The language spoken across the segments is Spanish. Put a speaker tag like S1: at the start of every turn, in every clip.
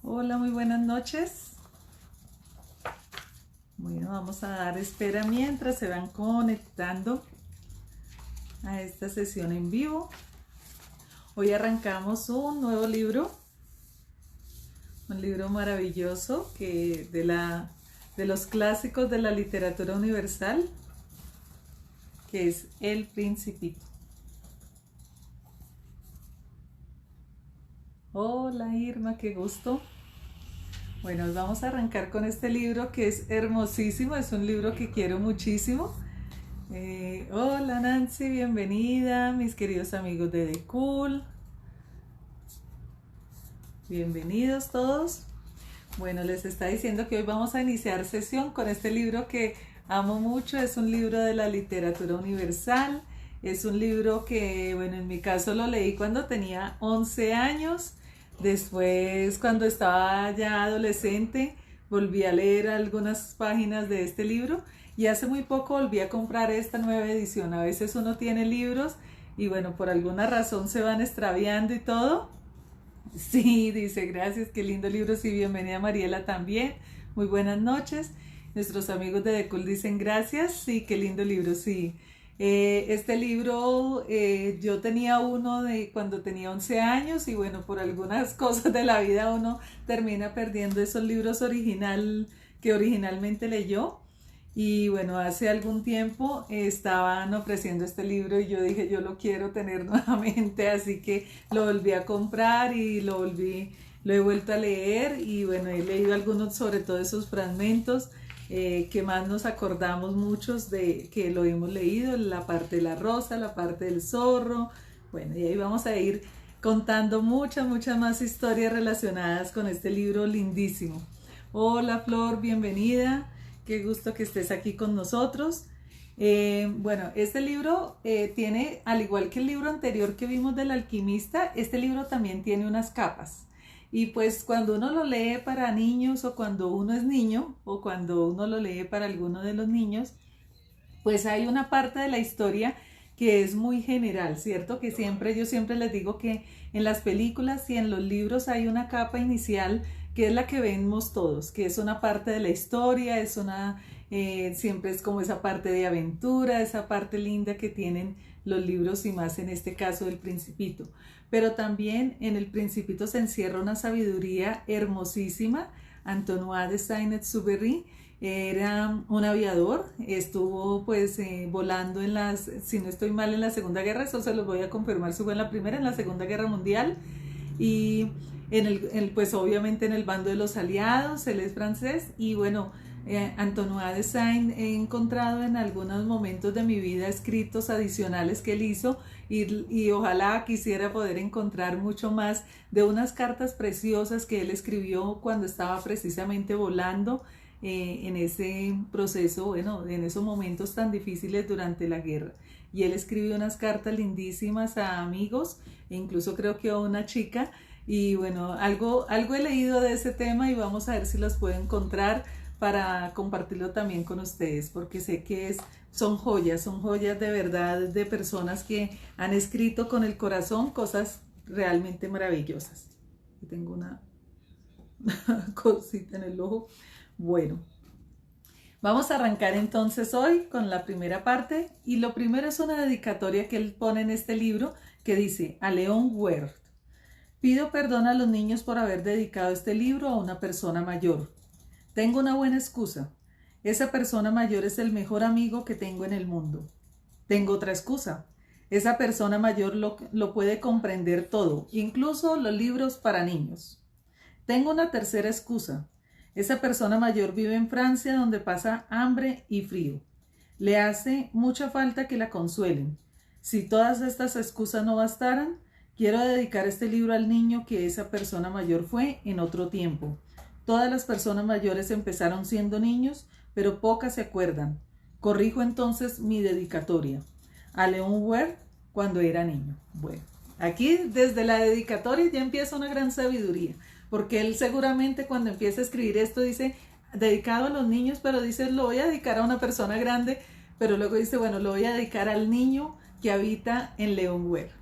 S1: Hola, muy buenas noches. Bueno, vamos a dar espera mientras se van conectando a esta sesión en vivo. Hoy arrancamos un nuevo libro, un libro maravilloso que de los clásicos de la literatura universal, que es El Principito. Hola Irma, qué gusto. Bueno, vamos a arrancar con este libro que es hermosísimo, es un libro que quiero muchísimo. Hola Nancy, bienvenida, mis queridos amigos de The Cool. Bienvenidos todos. Bueno, les está diciendo que hoy vamos a iniciar sesión con este libro que amo mucho. Es un libro de la literatura universal. Es un libro que, bueno, en mi caso lo leí cuando tenía 11 años. Después, cuando estaba ya adolescente, volví a leer algunas páginas de este libro y hace muy poco volví a comprar esta nueva edición. A veces uno tiene libros y bueno, por alguna razón se van extraviando y todo. Sí, dice, gracias, qué lindo libro. Sí, bienvenida Mariela también. Muy buenas noches. Nuestros amigos de The Cool dicen gracias. Sí, qué lindo libro, sí. Este libro yo tenía uno de cuando tenía 11 años y bueno, por algunas cosas de la vida uno termina perdiendo esos libros que originalmente leyó. Y bueno, hace algún tiempo estaban ofreciendo este libro y yo dije, yo lo quiero tener nuevamente, así que lo volví a comprar y lo he vuelto a leer y bueno, he leído algunos, sobre todo esos fragmentos que más nos acordamos muchos de que lo hemos leído, la parte de la rosa, la parte del zorro, bueno, y ahí vamos a ir contando muchas más historias relacionadas con este libro lindísimo. Hola Flor, bienvenida. Qué gusto que estés aquí con nosotros. Bueno, este libro tiene, al igual que el libro anterior que vimos del alquimista, este libro también tiene unas capas. Y pues cuando uno lo lee para niños o cuando uno es niño o cuando uno lo lee para alguno de los niños, pues hay una parte de la historia que es muy general, ¿cierto? Que yo siempre les digo que en las películas y en los libros hay una capa inicial que es la que vemos todos, que es una parte de la historia, siempre es como esa parte de aventura, esa parte linda que tienen los libros y más en este caso del Principito. Pero también en el Principito se encierra una sabiduría hermosísima. Antoine de Saint-Exupéry era un aviador, estuvo pues volando si no estoy mal, en la Segunda Guerra, eso se los voy a confirmar si fue en la Primera, en la Segunda Guerra Mundial, y pues obviamente en el bando de los aliados, él es francés, y bueno, Antoine de Saint he encontrado en algunos momentos de mi vida escritos adicionales que él hizo y ojalá quisiera poder encontrar mucho más de unas cartas preciosas que él escribió cuando estaba precisamente volando en ese proceso, bueno, en esos momentos tan difíciles durante la guerra. Y él escribió unas cartas lindísimas a amigos, e incluso creo que a una chica, y bueno, algo he leído de ese tema y vamos a ver si los puedo encontrar para compartirlo también con ustedes, porque sé que son joyas de verdad de personas que han escrito con el corazón cosas realmente maravillosas. Aquí tengo una cosita en el ojo. Bueno, vamos a arrancar entonces hoy con la primera parte y lo primero es una dedicatoria que él pone en este libro que dice a Leon Werth. Pido perdón a los niños por haber dedicado este libro a una persona mayor. Tengo una buena excusa. Esa persona mayor es el mejor amigo que tengo en el mundo. Tengo otra excusa. Esa persona mayor lo puede comprender todo, incluso los libros para niños. Tengo una tercera excusa. Esa persona mayor vive en Francia donde pasa hambre y frío. Le hace mucha falta que la consuelen. Si todas estas excusas no bastaran, quiero dedicar este libro al niño que esa persona mayor fue en otro tiempo. Todas las personas mayores empezaron siendo niños, pero pocas se acuerdan. Corrijo entonces mi dedicatoria. A Leon Werth cuando era niño. Bueno, aquí desde la dedicatoria ya empieza una gran sabiduría, porque él seguramente cuando empieza a escribir esto dice, dedicado a los niños, pero dice, lo voy a dedicar a una persona grande, pero luego dice, bueno, lo voy a dedicar al niño que habita en Leon Werth.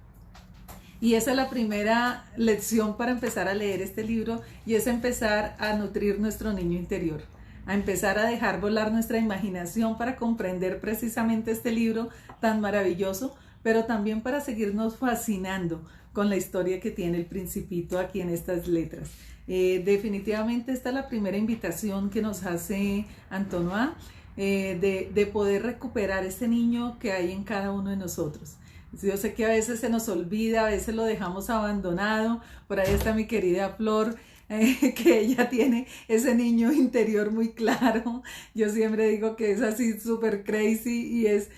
S1: Y esa es la primera lección para empezar a leer este libro, y es empezar a nutrir nuestro niño interior, a empezar a dejar volar nuestra imaginación para comprender precisamente este libro tan maravilloso, pero también para seguirnos fascinando con la historia que tiene el Principito aquí en estas letras. Definitivamente esta es la primera invitación que nos hace Antonois, de poder recuperar ese niño que hay en cada uno de nosotros. Yo sé que a veces se nos olvida, a veces lo dejamos abandonado. Por ahí está mi querida Flor, que ella tiene ese niño interior muy claro. Yo siempre digo que es así súper crazy, y es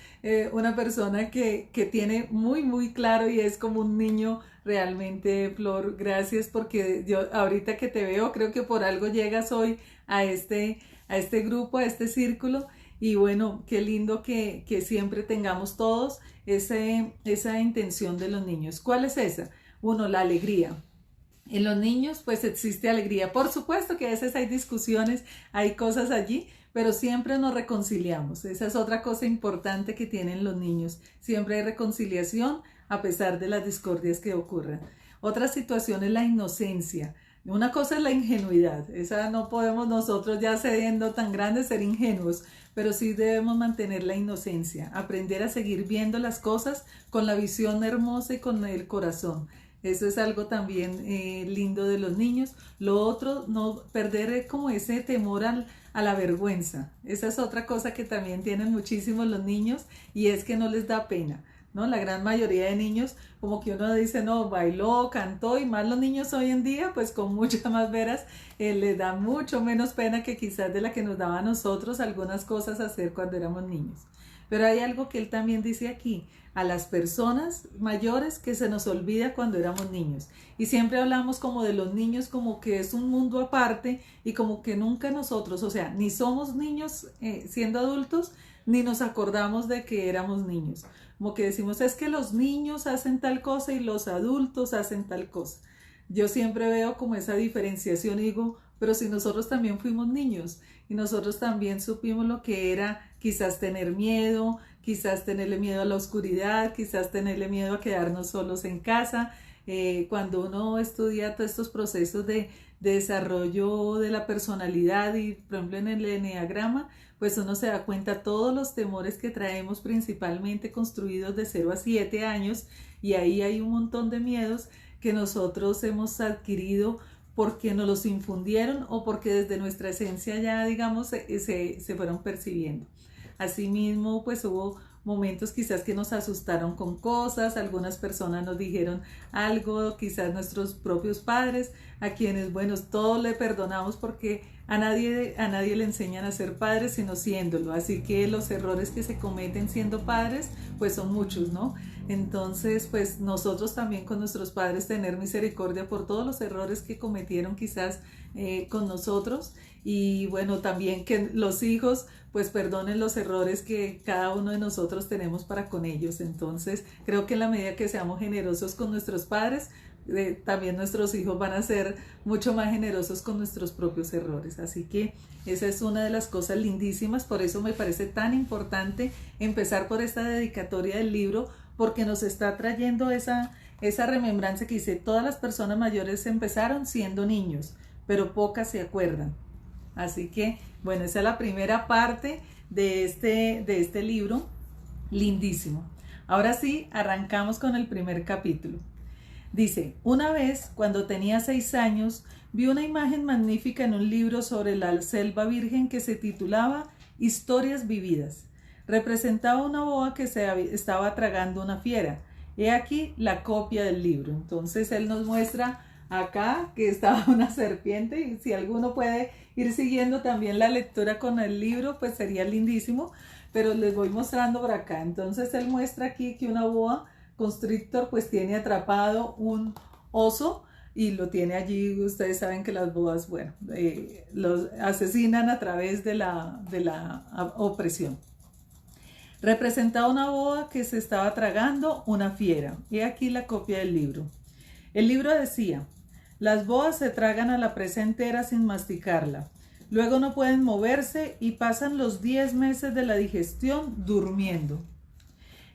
S1: una persona que tiene muy claro, y es como un niño realmente. Flor, gracias, porque yo ahorita que te veo creo que por algo llegas hoy a este grupo, a este círculo. Y bueno, qué lindo que siempre tengamos todos esa intención de los niños. ¿Cuál es esa? Uno, la alegría. En los niños pues existe alegría. Por supuesto que a veces hay discusiones, hay cosas allí, pero siempre nos reconciliamos. Esa es otra cosa importante que tienen los niños. Siempre hay reconciliación a pesar de las discordias que ocurran. Otra situación es la inocencia. Una cosa es la ingenuidad. Esa no podemos nosotros, ya siendo tan grandes, ser ingenuos, pero sí debemos mantener la inocencia, aprender a seguir viendo las cosas con la visión hermosa y con el corazón. Eso es algo también lindo de los niños. Lo otro, no perder como ese temor a la vergüenza. Esa es otra cosa que también tienen muchísimos los niños, y es que no les da pena, ¿no? La gran mayoría de niños, como que uno dice, no, bailó, cantó, y más los niños hoy en día, pues con muchas más veras, les da mucho menos pena que quizás de la que nos daba a nosotros algunas cosas hacer cuando éramos niños. Pero hay algo que él también dice aquí, a las personas mayores, que se nos olvida cuando éramos niños. Y siempre hablamos como de los niños como que es un mundo aparte, y como que nunca nosotros, o sea, ni somos niños siendo adultos, ni nos acordamos de que éramos niños. Como que decimos, es que los niños hacen tal cosa y los adultos hacen tal cosa. Yo siempre veo como esa diferenciación y digo, pero si nosotros también fuimos niños, y nosotros también supimos lo que era quizás tener miedo, quizás tenerle miedo a la oscuridad, quizás tenerle miedo a quedarnos solos en casa. Cuando uno estudia todos estos procesos de desarrollo de la personalidad, y por ejemplo en el eneagrama, pues uno se da cuenta todos los temores que traemos, principalmente construidos de 0 a 7 años, y ahí hay un montón de miedos que nosotros hemos adquirido porque nos los infundieron, o porque desde nuestra esencia ya, digamos, se fueron percibiendo. Asimismo, pues hubo momentos quizás que nos asustaron con cosas, algunas personas nos dijeron algo, quizás nuestros propios padres, a quienes, bueno, todos le perdonamos, porque a nadie le enseñan a ser padres sino siéndolo. Así que los errores que se cometen siendo padres, pues son muchos, ¿no? Entonces, pues nosotros también con nuestros padres tener misericordia por todos los errores que cometieron quizás con nosotros. Y bueno, también que los hijos pues perdonen los errores que cada uno de nosotros tenemos para con ellos. Entonces, creo que en la medida que seamos generosos con nuestros padres, también nuestros hijos van a ser mucho más generosos con nuestros propios errores. Así que esa es una de las cosas lindísimas. Por eso me parece tan importante empezar por esta dedicatoria del libro, porque nos está trayendo esa remembranza que dice, todas las personas mayores empezaron siendo niños, pero pocas se acuerdan. Así que, bueno, esa es la primera parte de este libro, lindísimo. Ahora sí, arrancamos con el primer capítulo. Dice, una vez, cuando tenía 6 años, vi una imagen magnífica en un libro sobre la selva virgen que se titulaba Historias vividas. Representaba una boa que estaba tragando una fiera. He aquí la copia del libro. Entonces él nos muestra acá que estaba una serpiente, y si alguno puede ir siguiendo también la lectura con el libro, pues sería lindísimo, pero les voy mostrando por acá. Entonces él muestra aquí que una boa constrictor pues tiene atrapado un oso, y lo tiene allí. Ustedes saben que las boas, bueno, los asesinan a través de la opresión. Representaba una boa que se estaba tragando una fiera. He aquí la copia del libro. El libro decía, las boas se tragan a la presa entera sin masticarla. Luego no pueden moverse y pasan los 10 meses de la digestión durmiendo.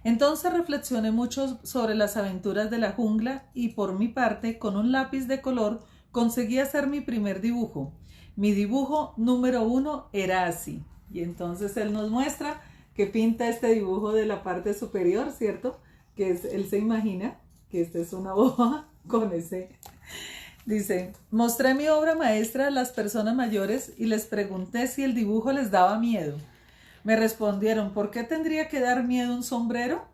S1: Entonces reflexioné mucho sobre las aventuras de la jungla y por mi parte, con un lápiz de color, conseguí hacer mi primer dibujo. Mi dibujo número 1 era así. Y entonces él nos muestra que pinta este dibujo de la parte superior, ¿cierto? Que él se imagina que esta es una boa con ese. Dice, mostré mi obra maestra a las personas mayores y les pregunté si el dibujo les daba miedo. Me respondieron, ¿por qué tendría que dar miedo un sombrero?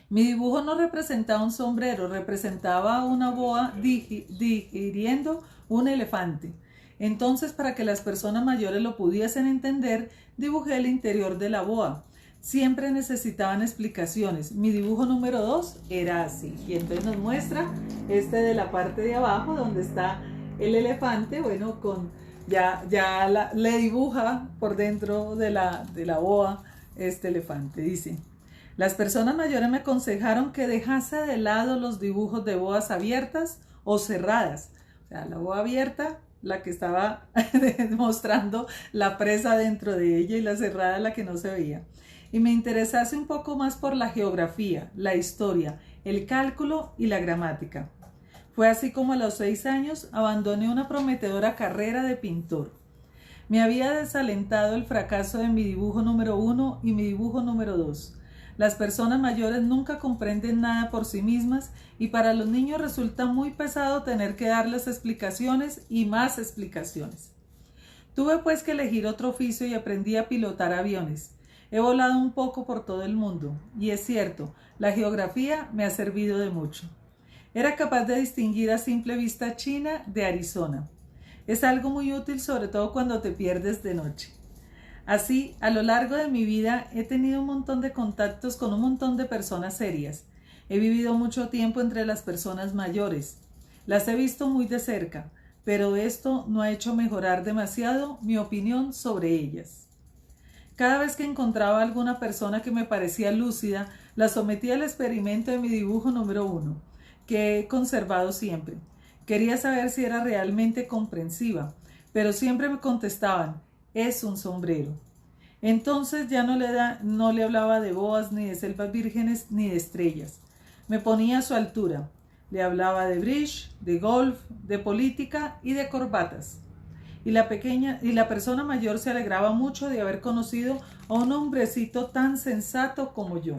S1: Mi dibujo no representaba un sombrero, representaba una boa digiriendo un elefante. Entonces, para que las personas mayores lo pudiesen entender, dibujé el interior de la boa. Siempre necesitaban explicaciones. Mi dibujo número 2 era así. Y entonces nos muestra este de la parte de abajo, donde está el elefante, bueno, le dibuja por dentro de la boa este elefante. Dice, las personas mayores me aconsejaron que dejase de lado los dibujos de boas abiertas o cerradas. O sea, la boa abierta, la que estaba mostrando la presa dentro de ella, y la cerrada, la que no se veía. Y me interesase un poco más por la geografía, la historia, el cálculo y la gramática. Fue así como a los 6 años abandoné una prometedora carrera de pintor. Me había desalentado el fracaso de mi dibujo número 1 y mi dibujo número 2. Las personas mayores nunca comprenden nada por sí mismas y para los niños resulta muy pesado tener que darles explicaciones y más explicaciones. Tuve pues que elegir otro oficio y aprendí a pilotar aviones. He volado un poco por todo el mundo y es cierto, la geografía me ha servido de mucho. Era capaz de distinguir a simple vista China de Arizona. Es algo muy útil, sobre todo cuando te pierdes de noche. Así, a lo largo de mi vida he tenido un montón de contactos con un montón de personas serias. He vivido mucho tiempo entre las personas mayores. Las he visto muy de cerca, pero esto no ha hecho mejorar demasiado mi opinión sobre ellas. Cada vez que encontraba alguna persona que me parecía lúcida, la sometía al experimento de mi dibujo número 1, que he conservado siempre. Quería saber si era realmente comprensiva, pero siempre me contestaban, es un sombrero. Entonces ya no le hablaba de boas, ni de selvas vírgenes, ni de estrellas. Me ponía a su altura. Le hablaba de bridge, de golf, de política y de corbatas. Y la persona mayor se alegraba mucho de haber conocido a un hombrecito tan sensato como yo.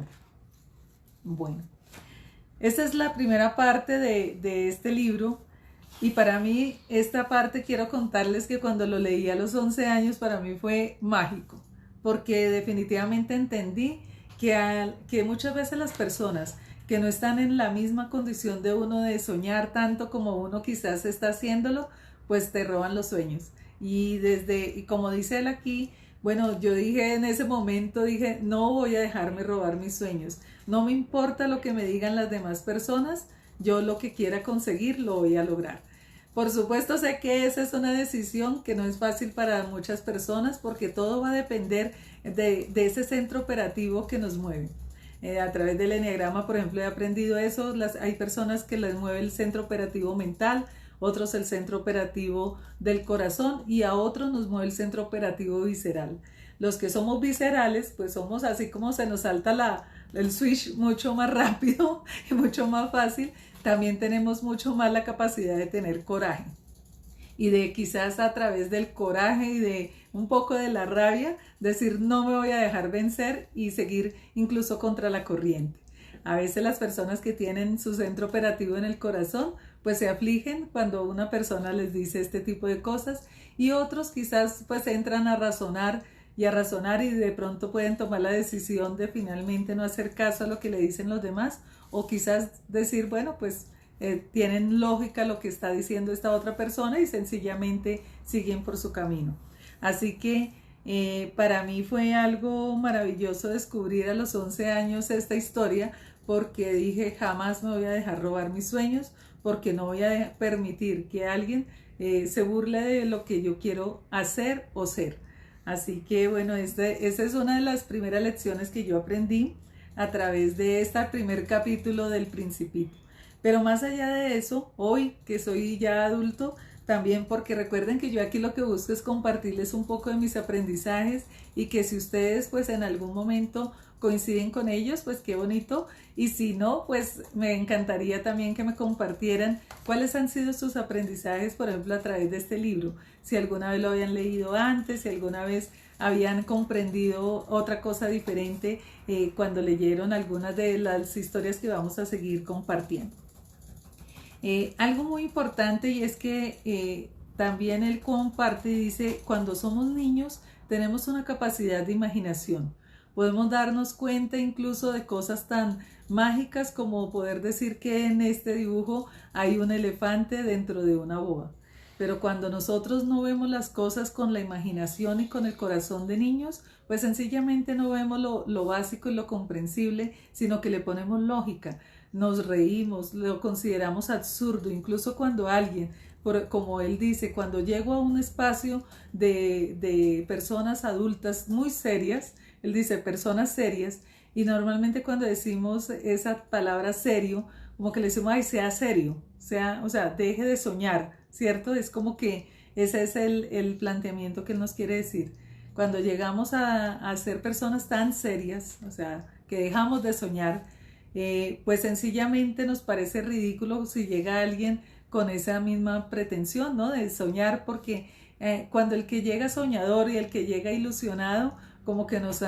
S1: Bueno, esta es la primera parte de este libro. Y para mí, esta parte quiero contarles que cuando lo leí a los 11 años, para mí fue mágico, porque definitivamente entendí que muchas veces las personas que no están en la misma condición de uno de soñar tanto como uno quizás está haciéndolo, pues te roban los sueños. Y como dice él aquí, bueno, yo dije en ese momento, no voy a dejarme robar mis sueños. No me importa lo que me digan las demás personas, yo lo que quiera conseguir lo voy a lograr. Por supuesto, sé que esa es una decisión que no es fácil para muchas personas porque todo va a depender de ese centro operativo que nos mueve. A través del eneagrama, por ejemplo, he aprendido eso. Hay personas que les mueve el centro operativo mental, otros el centro operativo del corazón y a otros nos mueve el centro operativo visceral. Los que somos viscerales, pues somos así como se nos salta el switch mucho más rápido y mucho más fácil. También tenemos mucho más la capacidad de tener coraje y de quizás a través del coraje y de un poco de la rabia decir no me voy a dejar vencer y seguir incluso contra la corriente. A veces las personas que tienen su centro operativo en el corazón pues se afligen cuando una persona les dice este tipo de cosas y otros quizás pues entran a razonar y de pronto pueden tomar la decisión de finalmente no hacer caso a lo que le dicen los demás o quizás decir, bueno, pues tienen lógica lo que está diciendo esta otra persona y sencillamente siguen por su camino. Así que para mí fue algo maravilloso descubrir a los 11 años esta historia porque dije, jamás me voy a dejar robar mis sueños porque no voy a permitir que alguien se burle de lo que yo quiero hacer o ser. Así que bueno, esa es una de las primeras lecciones que yo aprendí a través de este primer capítulo del Principito. Pero más allá de eso, hoy que soy ya adulto, también porque recuerden que yo aquí lo que busco es compartirles un poco de mis aprendizajes y que si ustedes pues en algún momento coinciden con ellos, pues qué bonito, y si no, pues me encantaría también que me compartieran cuáles han sido sus aprendizajes, por ejemplo, a través de este libro, si alguna vez lo habían leído antes, si alguna vez habían comprendido otra cosa diferente cuando leyeron algunas de las historias que vamos a seguir compartiendo. Algo muy importante, y es que también él comparte y dice, cuando somos niños tenemos una capacidad de imaginación. Podemos darnos cuenta incluso de cosas tan mágicas como poder decir que en este dibujo hay un elefante dentro de una boa. Pero cuando nosotros no vemos las cosas con la imaginación y con el corazón de niños, pues sencillamente no vemos lo básico y lo comprensible, sino que le ponemos lógica. Nos reímos, lo consideramos absurdo, incluso cuando alguien, como él dice, cuando llego a un espacio de personas adultas muy serias, él dice personas serias, y normalmente cuando decimos esa palabra serio, como que le decimos, ay, sea serio, o sea, deje de soñar, ¿cierto? Es como que ese es el planteamiento que él nos quiere decir. Cuando llegamos a ser personas tan serias, o sea, que dejamos de soñar, pues sencillamente nos parece ridículo si llega alguien con esa misma pretensión, ¿no? De soñar, porque cuando el que llega soñador y el que llega ilusionado, como que nos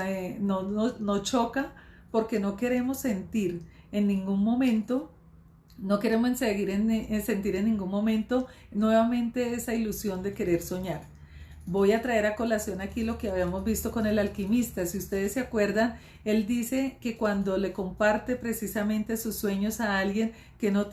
S1: choca, porque no queremos sentir en ningún momento, no queremos sentir en ningún momento nuevamente esa ilusión de querer soñar. Voy a traer a colación aquí lo que habíamos visto con el alquimista. Si ustedes se acuerdan, él dice que cuando le comparte precisamente sus sueños a alguien que no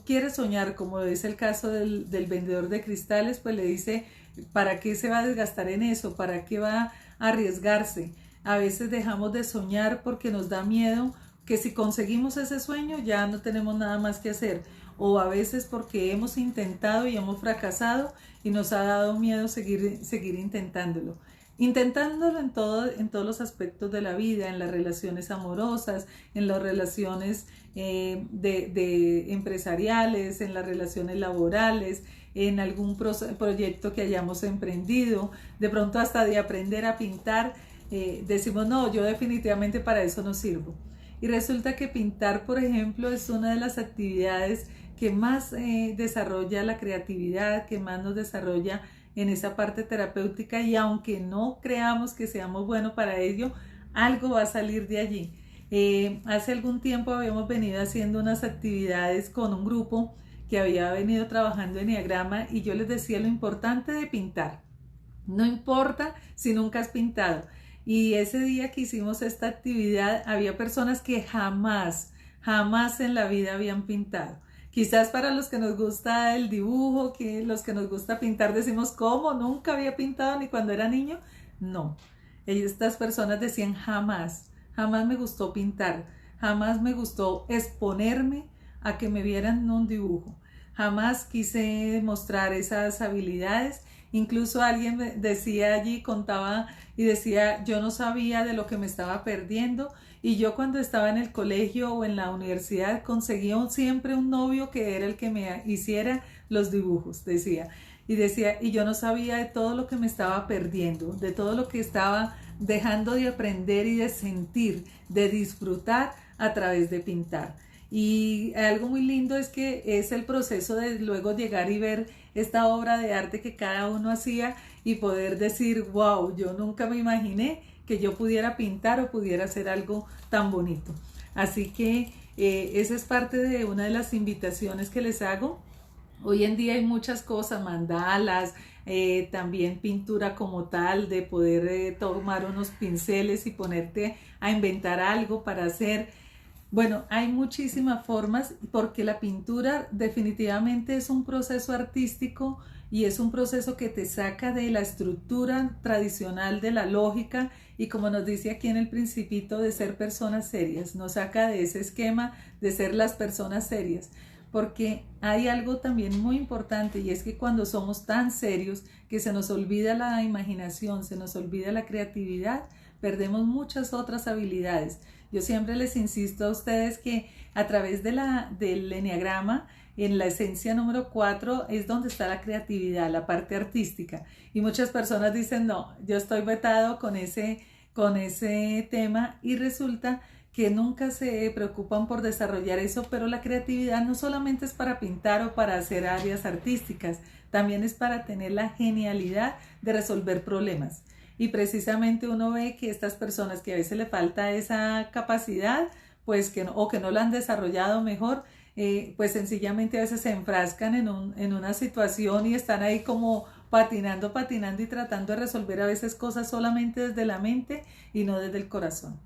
S1: quiere soñar, como es el caso del vendedor de cristales, pues le dice, ¿para qué se va a desgastar en eso? ¿Para qué va a arriesgarse? A veces dejamos de soñar porque nos da miedo que si conseguimos ese sueño ya no tenemos nada más que hacer, o a veces porque hemos intentado y hemos fracasado y nos ha dado miedo seguir intentándolo en todos los aspectos de la vida, en las relaciones amorosas, en las relaciones de empresariales, en las relaciones laborales, en algún proyecto que hayamos emprendido, de pronto hasta de aprender a pintar. Decimos, no, yo definitivamente para eso no sirvo. Y resulta que pintar, por ejemplo, es una de las actividades que más desarrolla la creatividad, que más nos desarrolla en esa parte terapéutica, y aunque no creamos que seamos buenos para ello, algo va a salir de allí. Hace algún tiempo habíamos venido haciendo unas actividades con un grupo que había venido trabajando enneagrama, y yo les decía lo importante de pintar. No importa si nunca has pintado. Y ese día que hicimos esta actividad, había personas que jamás en la vida habían pintado. Quizás para los que nos gusta el dibujo, que los que nos gusta pintar, decimos, ¿cómo? ¿Nunca había pintado ni cuando era niño? No. Estas personas decían, jamás me gustó pintar, jamás me gustó exponerme a que me vieran un dibujo, jamás quise mostrar esas habilidades. Incluso alguien decía allí, contaba y decía, yo no sabía de lo que me estaba perdiendo, y yo cuando estaba en el colegio o en la universidad conseguía siempre un novio que era el que me hiciera los dibujos, decía, y yo no sabía de todo lo que me estaba perdiendo, de todo lo que estaba dejando de aprender y de sentir, de disfrutar a través de pintar. Y algo muy lindo es que es el proceso de luego llegar y ver esta obra de arte que cada uno hacía y poder decir, wow, yo nunca me imaginé que yo pudiera pintar o pudiera hacer algo tan bonito. Así que esa es parte de una de las invitaciones que les hago. Hoy en día hay muchas cosas, mandalas, también pintura como tal, de poder tomar unos pinceles y ponerte a inventar algo para hacer. Bueno, hay muchísimas formas, porque la pintura definitivamente es un proceso artístico y es un proceso que te saca de la estructura tradicional de la lógica, y como nos dice aquí en el Principito, de ser personas serias, nos saca de ese esquema de ser las personas serias. Porque hay algo también muy importante, y es que cuando somos tan serios que se nos olvida la imaginación, se nos olvida la creatividad, perdemos muchas otras habilidades. Yo siempre les insisto a ustedes que a través del eneagrama, en la esencia número 4 es donde está la creatividad, la parte artística. Y muchas personas dicen, no, yo estoy vetado con ese tema, y resulta que nunca se preocupan por desarrollar eso, pero la creatividad no solamente es para pintar o para hacer áreas artísticas, también es para tener la genialidad de resolver problemas. Y precisamente uno ve que estas personas que a veces le falta esa capacidad, pues que no la han desarrollado mejor, pues sencillamente a veces se enfrascan en una situación y están ahí como patinando y tratando de resolver a veces cosas solamente desde la mente y no desde el corazón.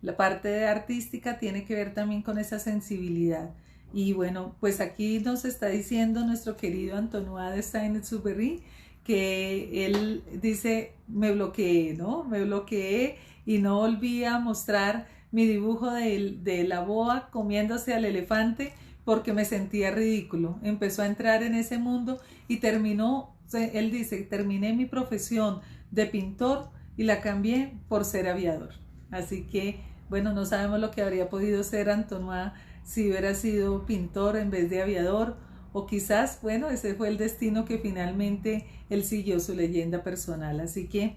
S1: La parte artística tiene que ver también con esa sensibilidad. Y bueno, pues aquí nos está diciendo nuestro querido Antoine de Saint-Exupéry que él dice, me bloqueé, ¿no? Me bloqueé y no volví a mostrar mi dibujo de la boa comiéndose al elefante porque me sentía ridículo. Empezó a entrar en ese mundo y terminó, él dice, terminé mi profesión de pintor y la cambié por ser aviador. Así que, bueno, no sabemos lo que habría podido ser Antoine si hubiera sido pintor en vez de aviador, o quizás, bueno, ese fue el destino que finalmente él siguió su leyenda personal. Así que,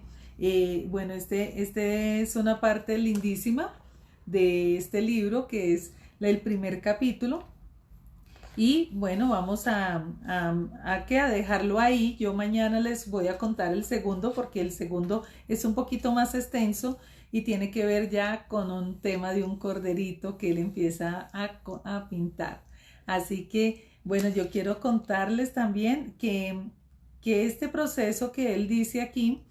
S1: bueno, este es una parte lindísima de este libro, que es el primer capítulo. Y bueno, vamos a dejarlo ahí. Yo mañana les voy a contar el segundo, porque el segundo es un poquito más extenso y tiene que ver ya con un tema de un corderito que él empieza a pintar. Así que, bueno, yo quiero contarles también que este proceso que él dice aquí,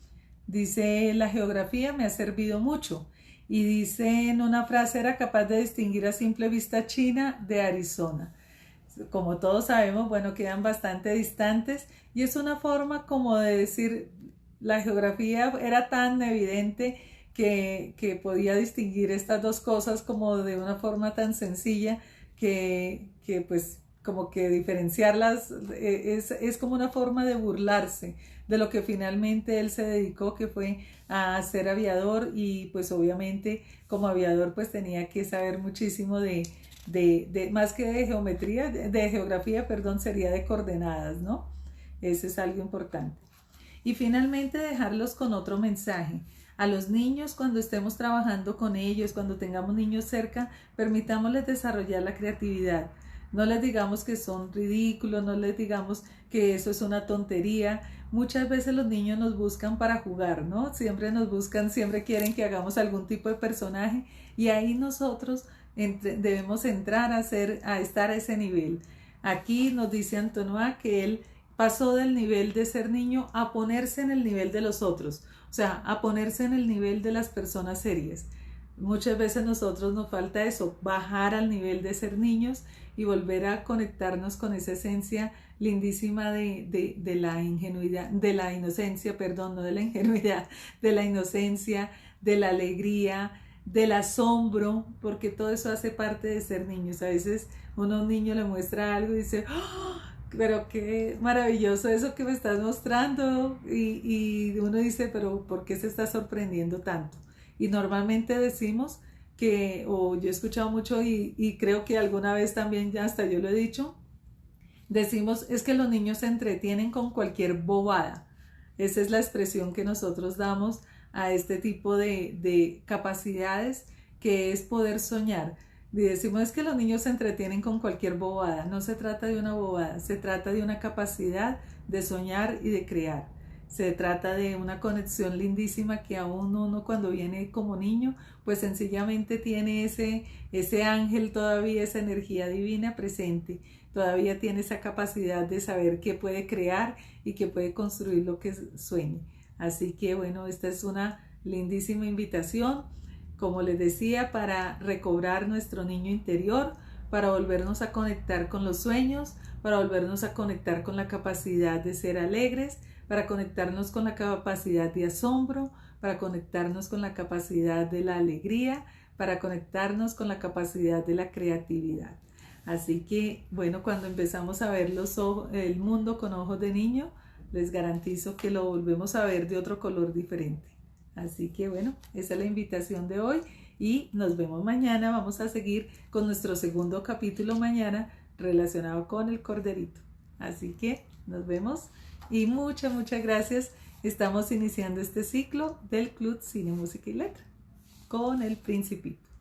S1: dice, la geografía me ha servido mucho. Y dice en una frase, era capaz de distinguir a simple vista China de Arizona. Como todos sabemos, bueno, quedan bastante distantes y es una forma como de decir, la geografía era tan evidente que podía distinguir estas dos cosas como de una forma tan sencilla que pues como que diferenciarlas es como una forma de burlarse de lo que finalmente él se dedicó, que fue a ser aviador, y pues obviamente como aviador pues tenía que saber muchísimo de más que de geometría, de geografía, perdón, sería de coordenadas, ¿no? Eso es algo importante. Y finalmente dejarlos con otro mensaje. A los niños, cuando estemos trabajando con ellos, cuando tengamos niños cerca, permitámosles desarrollar la creatividad. No les digamos que son ridículos, no les digamos que eso es una tontería. Muchas veces los niños nos buscan para jugar, ¿no? Siempre nos buscan, siempre quieren que hagamos algún tipo de personaje, y ahí nosotros debemos entrar a estar a ese nivel. Aquí nos dice Antoine que él pasó del nivel de ser niño a ponerse en el nivel de los otros, o sea, a ponerse en el nivel de las personas serias. Muchas veces nosotros nos falta eso, bajar al nivel de ser niños y volver a conectarnos con esa esencia lindísima de la ingenuidad, de la inocencia, perdón, no de la ingenuidad, de la inocencia, de la alegría, del asombro, porque todo eso hace parte de ser niños. A veces uno a un niño le muestra algo y dice, ¡oh, pero qué maravilloso eso que me estás mostrando! Y uno dice, pero ¿por qué se está sorprendiendo tanto? Y normalmente decimos que, o yo he escuchado mucho y creo que alguna vez también ya hasta yo lo he dicho, decimos, es que los niños se entretienen con cualquier bobada. Esa es la expresión que nosotros damos a este tipo de capacidades, que es poder soñar. Y decimos, es que los niños se entretienen con cualquier bobada. No se trata de una bobada, se trata de una capacidad de soñar y de crear. Se trata de una conexión lindísima que aún uno cuando viene como niño, pues sencillamente tiene ese ángel todavía, esa energía divina presente. Todavía tiene esa capacidad de saber qué puede crear y que puede construir lo que sueñe. Así que bueno, esta es una lindísima invitación, como les decía, para recobrar nuestro niño interior, para volvernos a conectar con los sueños, para volvernos a conectar con la capacidad de ser alegres, para conectarnos con la capacidad de asombro, para conectarnos con la capacidad de la alegría, para conectarnos con la capacidad de la creatividad. Así que, bueno, cuando empezamos a ver el mundo con ojos de niño, les garantizo que lo volvemos a ver de otro color diferente. Así que bueno, esa es la invitación de hoy y nos vemos mañana. Vamos a seguir con nuestro segundo capítulo mañana relacionado con el corderito. Así que nos vemos y muchas gracias. Estamos iniciando este ciclo del Club Cine, Música y Letra con El Principito.